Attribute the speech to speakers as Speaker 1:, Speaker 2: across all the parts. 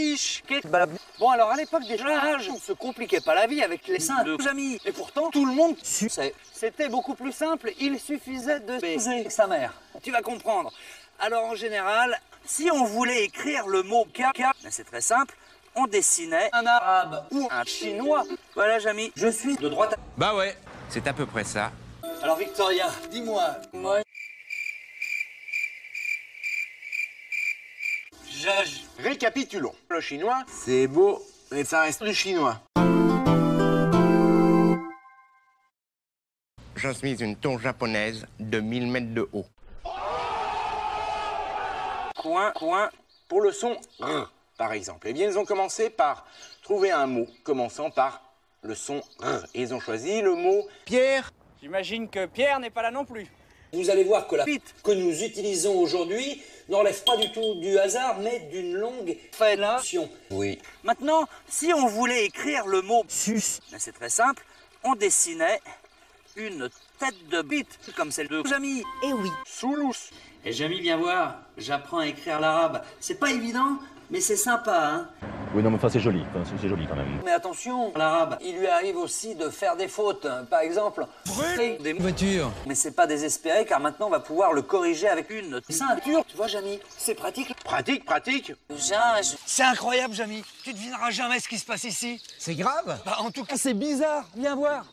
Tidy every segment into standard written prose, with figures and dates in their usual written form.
Speaker 1: quiche. Bon, alors à l'époque des âges, on se compliquait pas la vie avec les seins de amis. Et pourtant, tout le monde suçait. C'était beaucoup plus simple, il suffisait de baiser avec sa mère. Tu vas comprendre. Alors en général, si on voulait écrire le mot caca, c'est très simple, on dessinait un arabe ou un chinois. Voilà, Jamy, je suis de droite à...
Speaker 2: Bah ouais, c'est à peu près ça.
Speaker 1: Alors Victoria, dis-moi.
Speaker 3: Récapitulons. Le chinois, c'est beau, mais ça reste du chinois.
Speaker 2: Je suis une tour japonaise de 1000 mètres de haut.
Speaker 3: Coin. Pour le son R, par exemple. Eh bien, ils ont commencé par trouver un mot commençant par le son R. Et ils ont choisi le mot Pierre.
Speaker 4: J'imagine que Pierre n'est pas là non plus.
Speaker 1: Vous allez voir que la pite que nous utilisons aujourd'hui n'enlève pas du tout du hasard, mais d'une longue fellation.
Speaker 3: Oui.
Speaker 1: Maintenant, si on voulait écrire le mot sus, c'est très simple, on dessinait une tête de bite, comme celle de Jamy.
Speaker 5: Eh oui.
Speaker 3: Soulous.
Speaker 1: Et Jamy, viens voir, j'apprends à écrire l'arabe. C'est pas évident, mais c'est sympa, hein.
Speaker 6: Oui, non, mais enfin, c'est joli. Enfin, c'est joli quand même.
Speaker 1: Mais attention, l'arabe, il lui arrive aussi de faire des fautes. Par exemple, des voitures. Mais c'est pas désespéré, car maintenant on va pouvoir le corriger avec une ceinture. Tu vois, Jamy, c'est pratique.
Speaker 3: Pratique.
Speaker 1: C'est incroyable, Jamy. Tu devineras jamais ce qui se passe ici.
Speaker 4: C'est grave.
Speaker 1: Bah, en tout cas,
Speaker 4: C'est bizarre, viens voir.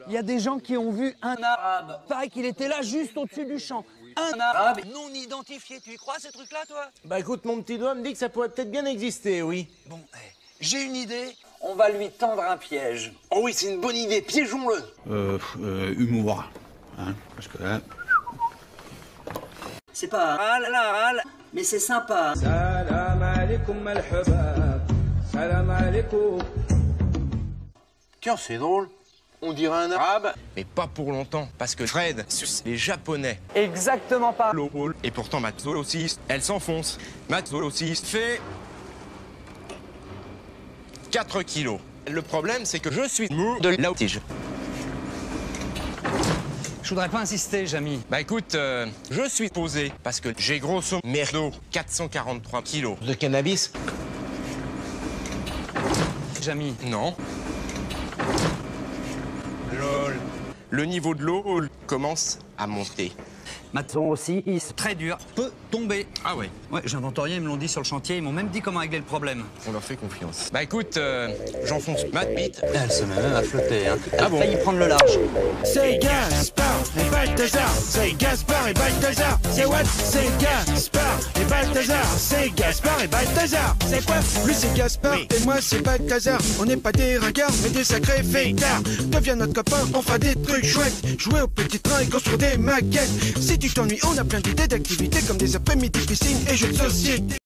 Speaker 4: Il y a des gens qui ont vu un
Speaker 1: arabe.
Speaker 4: Pareil qu'il était là, juste au-dessus du champ.
Speaker 1: Un arabe non identifié. Tu y crois, ces trucs-là, toi?
Speaker 3: Bah écoute, mon petit doigt me dit que ça pourrait peut-être bien exister, oui.
Speaker 1: Bon, j'ai une idée. On va lui tendre un piège.
Speaker 3: Oh oui, c'est une bonne idée, piégeons-le.
Speaker 7: Humour. Hein, parce que là...
Speaker 1: C'est pas un râle, mais c'est sympa.
Speaker 4: Salam alaikum al-habab. Salam alaikum.
Speaker 3: Tiens, c'est drôle. On dirait un arabe.
Speaker 2: Mais pas pour longtemps, parce que Fred suce les Japonais.
Speaker 4: Exactement pas.
Speaker 2: Et pourtant, ma aussi, elle s'enfonce. Ma aussi fait 4 kilos. Le problème, c'est que je suis mou de la tige.
Speaker 4: Je voudrais pas insister, Jamy.
Speaker 2: Bah écoute, je suis posé parce que j'ai grosso merdo 443 kilos.
Speaker 3: De cannabis.
Speaker 4: Jamy.
Speaker 2: Non. Lol. Le niveau de l'eau commence à monter.
Speaker 1: Maton aussi, très dur, peut tomber.
Speaker 2: Ah ouais.
Speaker 1: Ouais, j'invente rien, ils me l'ont dit sur le chantier, ils m'ont même dit comment régler le problème.
Speaker 2: On leur fait confiance. Bah écoute, j'enfonce ma bite.
Speaker 1: Elle se met même à flotter, hein.
Speaker 2: Ah bon?
Speaker 1: Failli prendre le large.
Speaker 8: C'est Gaspard et Balthazar, c'est Gaspard et Balthazar, c'est what? C'est Gaspard et Balthazar, c'est Gaspard et Balthazar. C'est quoi? Lui c'est Gaspard et moi c'est Balthazar. On n'est pas des ringards mais des sacrés fêtards. Deviens notre copain, on fera des trucs chouettes. Jouer au petit train et construire des maquettes. Si tu t'ennuies, on a plein d'idées d'activités comme des après-midi piscine et jeux de société.